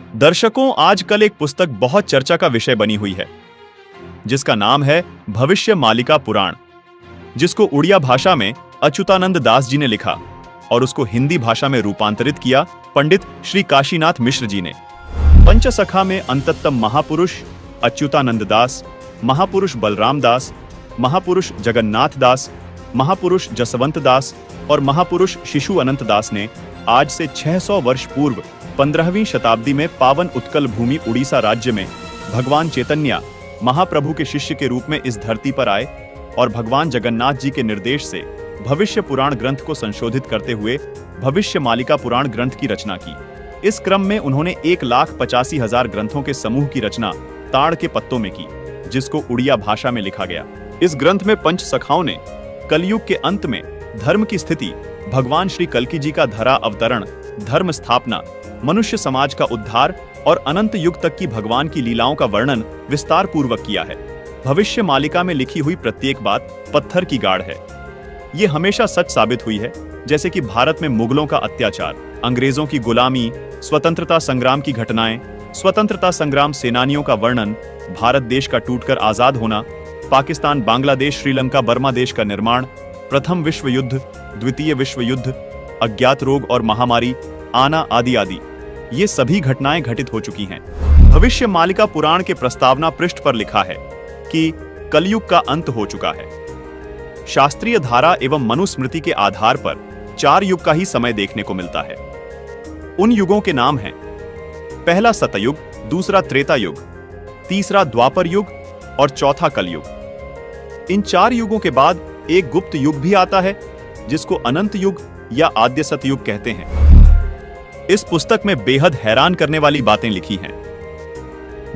दर्शकों, आजकल एक पुस्तक बहुत चर्चा का विषय बनी हुई है, जिसका नाम है भविष्य मालिका पुराण, जिसको उड़िया भाषा में अच्युतानंद दास जी ने लिखा और उसको हिंदी भाषा में रूपांतरित किया पंडित श्री काशीनाथ मिश्र जी ने। पंचसखा में अंततम महापुरुष अच्युतानंद दास, महापुरुष बलराम दास, महापुरुष जगन्नाथ दास, महापुरुष जसवंत दास और महापुरुष शिशु अनंत दास ने आज से 600 वर्ष पूर्व 15वीं शताब्दी में पावन उत्कल भूमि उड़ीसा राज्य में भगवान चैतन्य महाप्रभु के शिष्य के रूप में इस धरती पर आए और भगवान जगन्नाथ जी के निर्देश से भविष्य पुराण ग्रंथ को संशोधित करते हुए भविष्य मालिका पुराण ग्रंथ की रचना की। इस क्रम में उन्होंने 1,85,000 ग्रंथों के समूह की रचना ताड़ के पत्तों में की, जिसको उड़िया भाषा में लिखा गया। इस ग्रंथ में पंच सखाओं ने कलयुग के अंत में धर्म की स्थिति, भगवान श्री कल्कि जी का धरा अवतरण, धर्म स्थापना, मनुष्य समाज का उद्धार और अनंत युग तक की भगवान की लीलाओं का वर्णन विस्तार पूर्वक किया है। भविष्य मालिका में लिखी हुई प्रत्येक बात पत्थर की गाढ़ है। ये हमेशा सच साबित हुई है, जैसे कि भारत में मुगलों का अत्याचार, अंग्रेजों की गुलामी, स्वतंत्रता संग्राम की घटनाएं, स्वतंत्रता संग्राम सेनानियों का वर्णन, भारत देश का टूटकर आजाद होना, पाकिस्तान, बांग्लादेश, श्रीलंका, बर्मा देश का निर्माण, प्रथम विश्व युद्ध, द्वितीय विश्व युद्ध, अज्ञात रोग और महामारी आना आदि आदि, ये सभी घटनाएं घटित हो चुकी हैं। भविष्य मालिका पुराण के प्रस्तावना पृष्ठ पर लिखा है कि कलयुग का अंत हो चुका है। शास्त्रीय धारा एवं मनुस्मृति के आधार पर 4 युग का ही समय देखने को मिलता है। उन युगों के नाम हैं: पहला सतयुग, दूसरा त्रेता युग, तीसरा द्वापर युग और चौथा कलयुग। इन 4 युगों के बाद एक गुप्त युग भी आता है, जिसको अनंत युग या आद्य सतयुग कहते हैं। इस पुस्तक में बेहद हैरान करने वाली बातें लिखी हैं।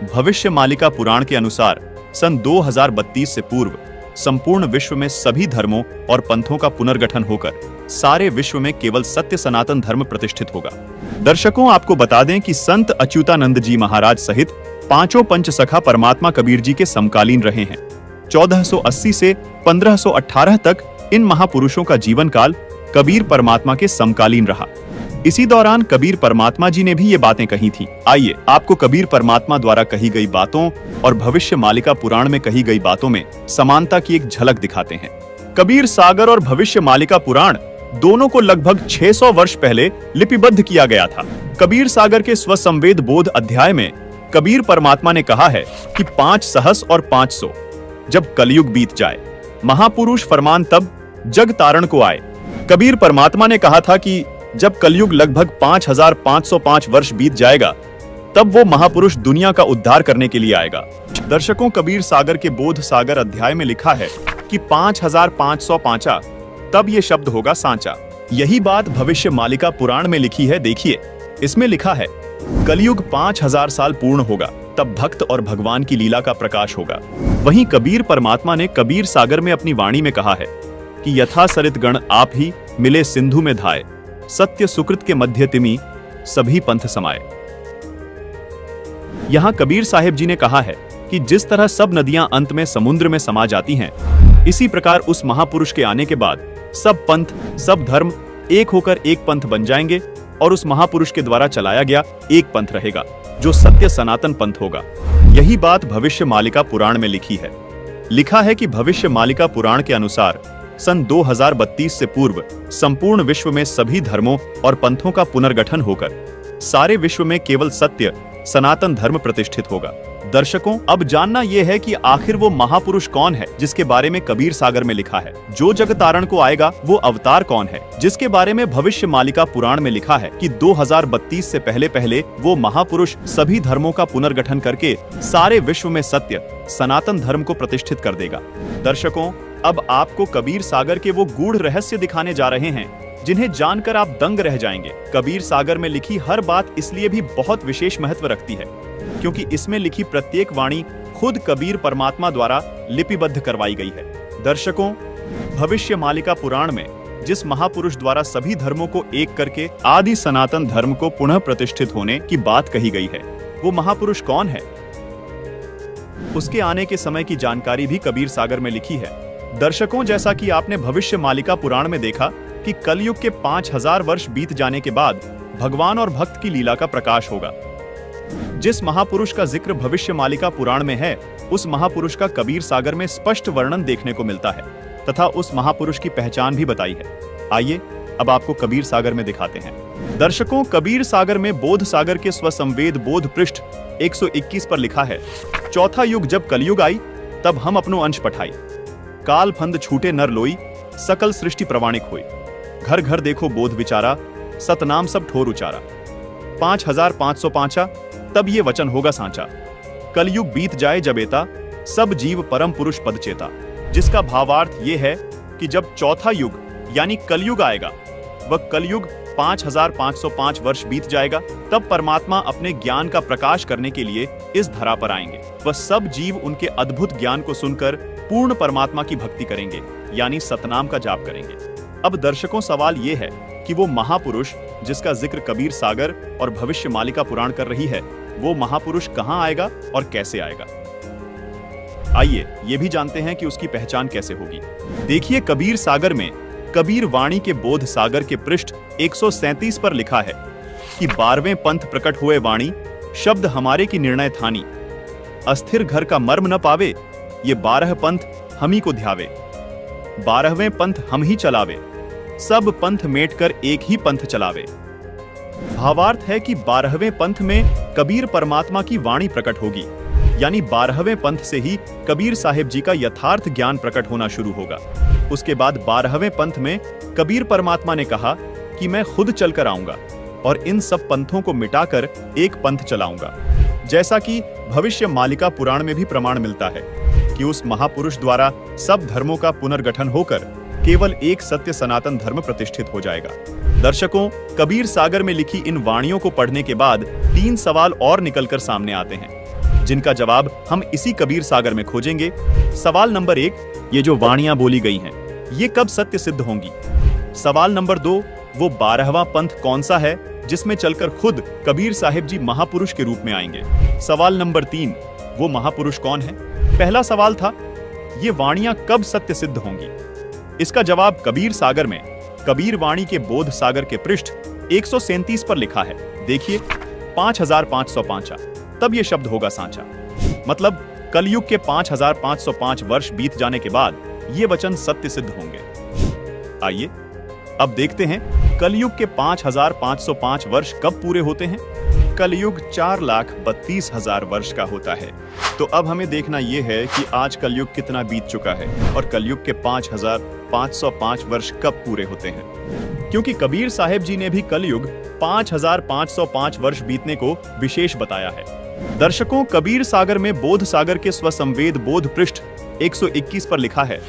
भविष्य मालिका पुराण के अनुसार सन 2032 से पूर्व संपूर्ण विश्व में सभी धर्मों और पंथों का पुनर्गठन होकर सारे विश्व में केवल सत्य सनातन धर्म प्रतिष्ठित होगा। दर्शकों, आपको बता दें कि संत अच्युतानंद जी महाराज सहित 5 पंचसखा परमात्मा कबीर जी के समकालीन रहे हैं। 1480 से 1518 तक इन महापुरुषों का जीवन काल कबीर परमात्मा के समकालीन रहा। इसी दौरान कबीर परमात्मा जी ने भी ये बातें कही थी। आइए आपको कबीर परमात्मा द्वारा कही गई बातों और भविष्य मालिका पुराण में कही गई बातों में समानता की एक झलक दिखाते हैं। कबीर सागर और भविष्य मालिका पुराण दोनों को लगभग 600 वर्ष पहले लिपिबद्ध किया गया था। कबीर सागर के स्वसंवेद बोध अध्याय में कबीर परमात्मा ने कहा है कि 5 सहस और 500 जब कलयुग बीत जाए, महापुरुष फरमान तब जग तारण को आए। कबीर परमात्मा ने कहा था कि जब कलयुग लगभग 5505 वर्ष बीत जाएगा, तब वो महापुरुष दुनिया का उद्धार करने के लिए आएगा। दर्शकों, कबीर सागर के बोध सागर अध्याय में लिखा है कि 5505 तब ये शब्द होगा सांचा। यही बात भविष्य मालिका पुराण में लिखी है। देखिए, इसमें लिखा है कलयुग 5000 साल पूर्ण होगा, तब भक्त और भगवान की लीला का प्रकाश होगा। वहीं कबीर परमात्मा ने कबीर सागर में अपनी वाणी में कहा है कि यथा सरित गण आप ही मिले सिंधु में धाये, सत्य सुकृत के मध्य तिमि सभी पंथ समाये। यहां कबीर साहिब जी ने कहा है कि जिस तरह सब नदियां अंत में समुद्र में समा जाती हैं, इसी प्रकार उस महापुरुष के आने के बाद सब पंथ, सब धर्म एक होकर एक पंथ बन जाएंगे और उस महापुरुष के द्वारा चलाया गया एक पंथ रहेगा, जो सत्य सनातन पंथ होगा। यही बात भविष्य मालिका पुराण में लिखी है। लिखा है कि भविष्य मालिका पुराण के अनुसार सन 2032 से पूर्व संपूर्ण विश्व में सभी धर्मों और पंथों का पुनर्गठन होकर सारे विश्व में केवल सत्य सनातन धर्म प्रतिष्ठित होगा। दर्शकों, अब जानना यह है कि आखिर वो महापुरुष कौन है जिसके बारे में कबीर सागर में लिखा है। जो जग तारण को आएगा वो अवतार कौन है जिसके बारे में भविष्य मालिका पुराण में लिखा है कि 2032 से पहले पहले वो महापुरुष सभी धर्मों का पुनर्गठन करके सारे विश्व में सत्य सनातन धर्म को प्रतिष्ठित कर देगा। दर्शकों, अब आपको कबीर सागर के वो गूढ़ रहस्य दिखाने जा रहे हैं जिन्हें जानकर आप दंग रह जाएंगे। कबीर सागर में लिखी हर बात इसलिए भी बहुत विशेष महत्व रखती है क्योंकि इसमें लिखी प्रत्येक वाणी खुद कबीर परमात्मा द्वारा लिपिबद्ध करवाई गई है। दर्शकों, भविष्य मालिका पुराण में जिस महापुरुष द्वारा सभी धर्मों को एक करके आदि सनातन धर्म को पुनः प्रतिष्ठित होने की बात कही गई है, वो महापुरुष कौन है, उसके आने के समय की जानकारी भी कबीर सागर में लिखी है। दर्शकों, जैसा कि आपने भविष्य मालिका पुराण में देखा कि कलयुग के 5000 वर्ष बीत जाने के बाद भगवान और भक्त की लीला का प्रकाश होगा। जिस महापुरुष का जिक्र भविष्य मालिका पुराण में है, उस महापुरुष का कबीर सागर में स्पष्ट वर्णन देखने को मिलता है तथा उस महापुरुष की पहचान भी बताई है। आइए अब आपको कबीर सागर में दिखाते हैं। दर्शकों, कबीर सागर में बोध सागर के स्वसंवेद बोध पृष्ठ 121 पर लिखा है, चौथा युग जब कलयुग आई, तब हम अपनो अंश पठाई। काल फंद छूटे नर लोई, सकल सृष्टि प्रवाणिक हुई। घर घर देखो बोध विचारा, सतनाम सब ठोर उचारा। 5505 तब ये वचन होगा सांचा। कलयुग बीत जाए जब एता, सब जीव परम पुरुष पद चेता। जिसका भावार्थ ये है कि जब चौथा युग यानी कलयुग आएगा, वह कलयुग 5505 वर्ष बीत जाएगा, तब परमात्मा अपने ज्ञान का प्रकाश करने के लिए इस धरा पर आएंगे। वह सब जीव उनके अद्भुत ज्ञान को सुनकर पूर्ण परमात्मा की भक्ति करेंगे, यानी सतनाम का जाप करेंगे। अब दर्शकों, सवाल यह है कि वो महापुरुष जिसका जिक्र कबीर सागर और भविष्य मालिका पुराण कर रही है, वो महापुरुष कहां आएगा और कैसे आएगा? आइए ये भी जानते हैं कि उसकी पहचान कैसे होगी। देखिए, कबीर सागर में कबीर वाणी के बोध सागर के पृष्ठ 137 पर लिखा है कि 12वें पंथ प्रकट हुए वाणी, शब्द हमारे की निर्णय थानी। अस्थिर घर का मर्म न पावे, ये 12 पंथ हम ही को ध्यावे। 12वें पंथ हम ही चलावे, सब पंथ मेट कर एक ही पंथ चलावे। भावार्थ है कि 12वें पंथ में कबीर परमात्मा की वाणी प्रकट होगी, यानी 12वें पंथ से ही कबीर साहिब जी का यथार्थ ज्ञान प्रकट होना शुरू होगा। उसके बाद 12वें पंथ में कबीर परमात्मा ने कहा कि मैं खुद चलकर आऊंगा और इन सब पंथों को मिटाकर एक पंथ चलाऊंगा। जैसा कि भविष्य मालिका पुराण में भी प्रमाण मिलता है कि उस महापुरुष द्वारा सब धर्मों का पुनर्गठन होकर केवल एक सत्य सनातन धर्म प्रतिष्ठित हो जाएगा। दर्शकों, कबीर सागर में लिखी इन वाणियों को पढ़ने के बाद 3 सवाल और निकलकर सामने आते हैं, जिनका जवाब हम इसी कबीर सागर में खोजेंगे। सवाल नंबर 1, ये जो वाणियां बोली गई हैं, ये कब सत्य सिद्ध होंगी? सवाल नंबर 2, वो 12वां पंथ कौन सा है जिसमें चलकर खुद कबीर साहिब जी महापुरुष के रूप में आएंगे? सवाल नंबर 3, वो महापुरुष कौन है? पहला सवाल था, ये वाणियां कब सत्य सिद्ध होंगी? इसका जवाब कबीर सागर में कबीर वाणी के बोध सागर के पृष्ठ 137 पर लिखा है। देखिए, 5505 तब ये शब्द होगा सांचा। मतलब कलयुग के 5505 वर्ष बीत जाने के बाद ये वचन सत्य सिद्ध होंगे। आइए अब देखते हैं कलयुग के 5505 वर्ष कब पूरे होते हैं। कलयुग 4,32,000 वर्ष का होता है। तो अब हमें देखना यह है कि आज कलयुग कितना बीत चुका है और कलयुग के 5505 वर्ष कब पूरे होते हैं, क्योंकि कबीर साहिब जी ने भी कलयुग 5505 वर्ष बीतने को विशेष बताया है। दर्शकों, कबीर सागर में बोध सागर के स्वसंवेद बोध पृष्ठ 121 पर लिखा है,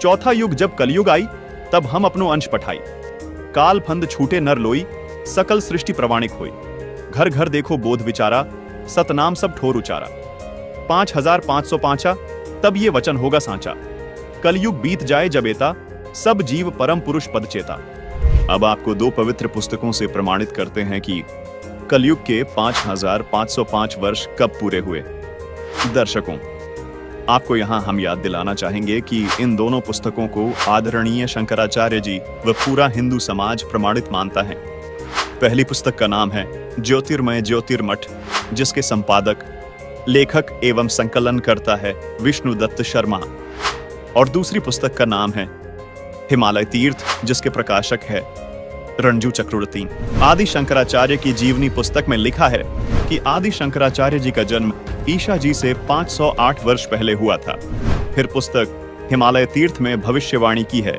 चौथा युग जब कलयुग आई, तब हम अपनो अंश पठाई। काल फंद छूटे नर लोई, सकल सृष्टि प्रवाणिक हुई। घर घर देखो बोध विचारा, सतनाम सब ठोर उचारा। 5505 तब ये वचन होगा सांचा। कलयुग बीत जाए जब एता, सब जीव परम पुरुष पद चेता। अब आपको 2 पवित्र पुस्तकों से प्रमाणित करते हैं कि कलयुग के 5505 वर्ष कब पूरे हुए। दर्शकों, आपको यहां हम याद दिलाना चाहेंगे कि इन दोनों पुस्तकों को आदरणीय शंकराचार्य जी व पूरा हिंदू समाज प्रमाणित मानता है। पहली पुस्तक का नाम है ज्योतिर्मय ज्योतिर्मठ, जिसके संपादक, लेखक एवं संकलन करता है विष्णुदत्त शर्मा, और दूसरी पुस्तक का नाम है हिमालय तीर्थ, जिसके प्रकाशक है रणजू चक्रवर्ती। आदि शंकराचार्य की जीवनी पुस्तक में लिखा है कि आदि शंकराचार्य जी का जन्म ईशा जी से 508 वर्ष पहले हुआ था। फिर पुस्तक हिमालय तीर्थ में भविष्यवाणी की है,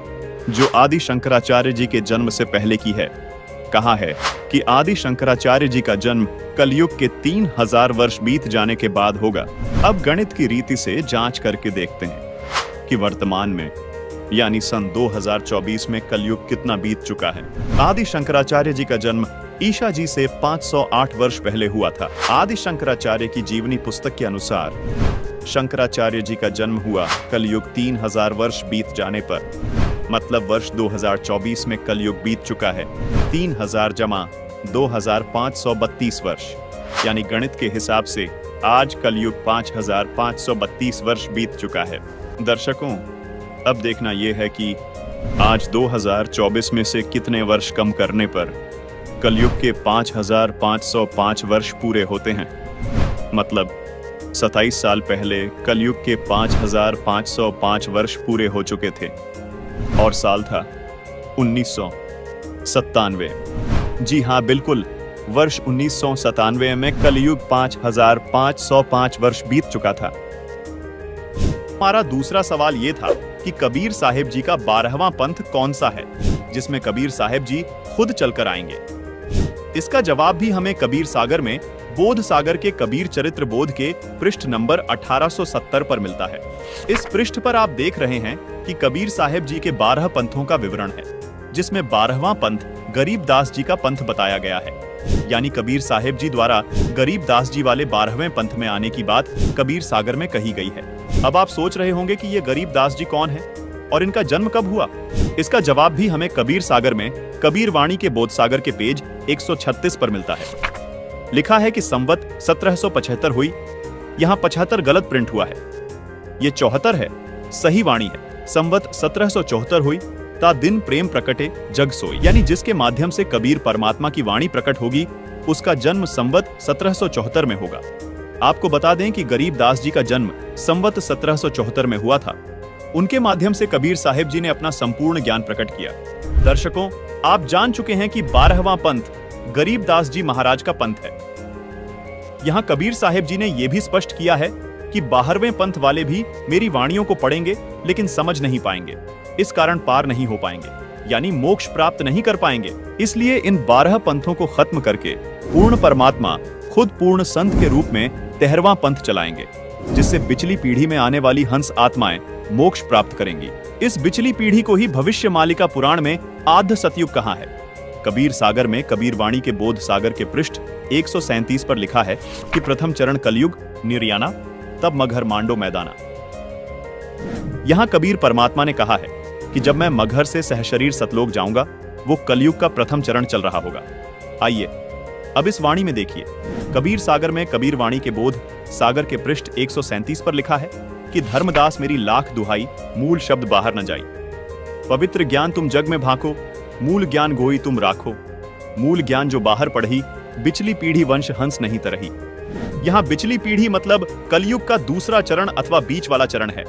जो आदि शंकराचार्य जी के जन्म से पहले की है। कहा है कि आदि शंकराचार्य जी का जन्म कलयुग के 3000 वर्ष बीत जाने के बाद होगा। अब गणित की रीति से जांच करके देखते हैं कि वर्तमान में यानी सन 2024 में कलयुग कितना बीत चुका है। आदि शंकराचार्य जी का जन्म ईशा जी से 508 वर्ष पहले हुआ था। आदि शंकराचार्य की जीवनी पुस्तक के अनुसार शंकराचार्य जी का जन्म हुआ कलयुग 3000 वर्ष बीत जाने पर, मतलब वर्ष 2024 में कलयुग बीत चुका है 3000 जमा 2532 वर्ष, यानी गणित के हिसाब से आज कलयुग 5532 वर्ष बीत चुका है। दर्शकों, अब देखना यह है कि आज 2024 में से कितने वर्ष कम करने पर कलयुग के 5505 वर्ष पूरे होते हैं। मतलब 27 साल पहले कलयुग के 5505 वर्ष पूरे हो चुके थे और साल था 1997। जी हाँ, बिल्कुल, वर्ष 1997 में कलयुग 5505 वर्ष बीत चुका था। हमारा दूसरा सवाल यह था कि कबीर साहिब जी का 12वां पंथ कौन सा है जिसमें कबीर साहिब जी खुद चलकर आएंगे। इसका जवाब भी हमें कबीर सागर में बोध सागर के कबीर चरित्र बोध के पृष्ठ नंबर 1870 पर मिलता है। इस पृष्ठ पर आप देख रहे हैं कि कबीर साहिब जी के 12 पंथों का विवरण है, जिसमें 12वां पंथ गरीबदास जी का पंथ बताया गया है। यानी कबीर साहिब जी द्वारा गरीबदास जी वाले 12वें पंथ में आने की बात कबीर सागर में कही गई है। अब आप सोच रहे होंगे कि ये गरीबदास जी कौन है और इनका जन्म कब हुआ। इसका जवाब भी हमें कबीर सागर में कबीर वाणी के बोध सागर के पेज 136 पर मिलता है। लिखा है कि संवत 1775 हुई। यहाँ 75 गलत प्रिंट हुआ है, ये 74 है, सही वाणी है। संवत 1774 हुई, ता दिन प्रेम प्रकटे जग सोई। यानी जिसके माध्यम से कबीर परमात्मा की वाणी प्रकट होगी उसका जन्म संवत 1774 में होगा। आपको बता दें कि गरीबदास जी का जन्म संवत 1774 में हुआ था। उनके माध्यम से कबीर साहिब जी ने अपना संपूर्ण ज्ञान प्रकट किया। दर्शकों, आप जान चुके हैं कि 12वां पंथ गरीबदास जी महाराज का पंथ है। यहाँ कबीर साहिब जी ने यह भी स्पष्ट किया है कि 12वें पंथ वाले भी मेरी वाणियों को पढ़ेंगे लेकिन समझ नहीं पाएंगे, इस कारण पार नहीं हो पाएंगे, यानी मोक्ष प्राप्त नहीं कर पाएंगे। इसलिए इन 12 पंथों को खत्म करके पूर्ण परमात्मा खुद पूर्ण संत के रूप में 13वां पंथ चलाएंगे, जिससे बिचली पीढ़ी में आने वाली हंस आत्माएं मोक्ष प्राप्त करेंगी। इस बिचली पीढ़ी को ही भविष्य मालिका पुराण में आद्य सतयुग कहा है। कबीर सागर में कबीर वाणी के बोध सागर के पृष्ठ 137 पर लिखा है कि प्रथम चरण कलयुग निर्याना, तब मगहर मांडो मैदाना। यहाँ कबीर परमात्मा ने कहा है कि जब मैं मगहर से सहशरीर सतलोक जाऊंगा, वो कलयुग का प्रथम चरण चल रहा होगा। आइए अब इस वाणी में देखिए। कबीर सागर में कबीर वाणी के बोध सागर के पृष्ठ 137 पर लिखा है कि धर्मदास मेरी लाख दुहाई, मूल शब्द बाहर न जाई। पवित्र ज्ञान तुम जग में भाको, मूल ज्ञान गोई तुम राखो। मूल ज्ञान जो बाहर पढ़ी, बिचली पीढ़ी वंश हंस नहीं तरही। यहाँ बिचली पीढ़ी मतलब कलयुग का दूसरा चरण अथवा बीच वाला चरण है।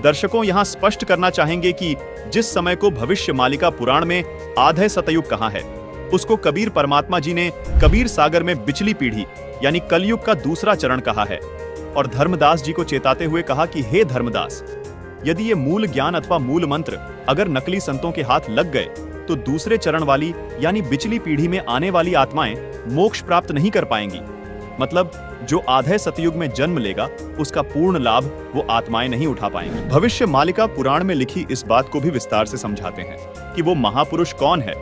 दर्शकों, यहाँ स्पष्ट करना चाहेंगे कि जिस समय को भविष्य मालिका पुराण में आधे सतयुग कहा है, उसको कबीर परमात्मा जी ने कबीर सागर में बिचली पीढ़ी यानी कलयुग का दूसरा चरण कहा है और धर्मदास जी को चेताते हुए कहा कि हे धर्मदास, यदि ये मूल ज्ञान अथवा मूल मंत्र अगर नकली संतों के हाथ लग गए तो दूसरे चरण वाली यानी बिचली पीढ़ी में आने वाली आत्माएं मोक्ष प्राप्त नहीं कर पाएंगी। मतलब जो आधे सतयुग में जन्म लेगा उसका पूर्ण लाभ वो आत्माएं नहीं उठा पाएंगी। भविष्य मालिका पुराण में लिखी इस बात को भी विस्तार से समझाते हैं कि वो महापुरुष कौन है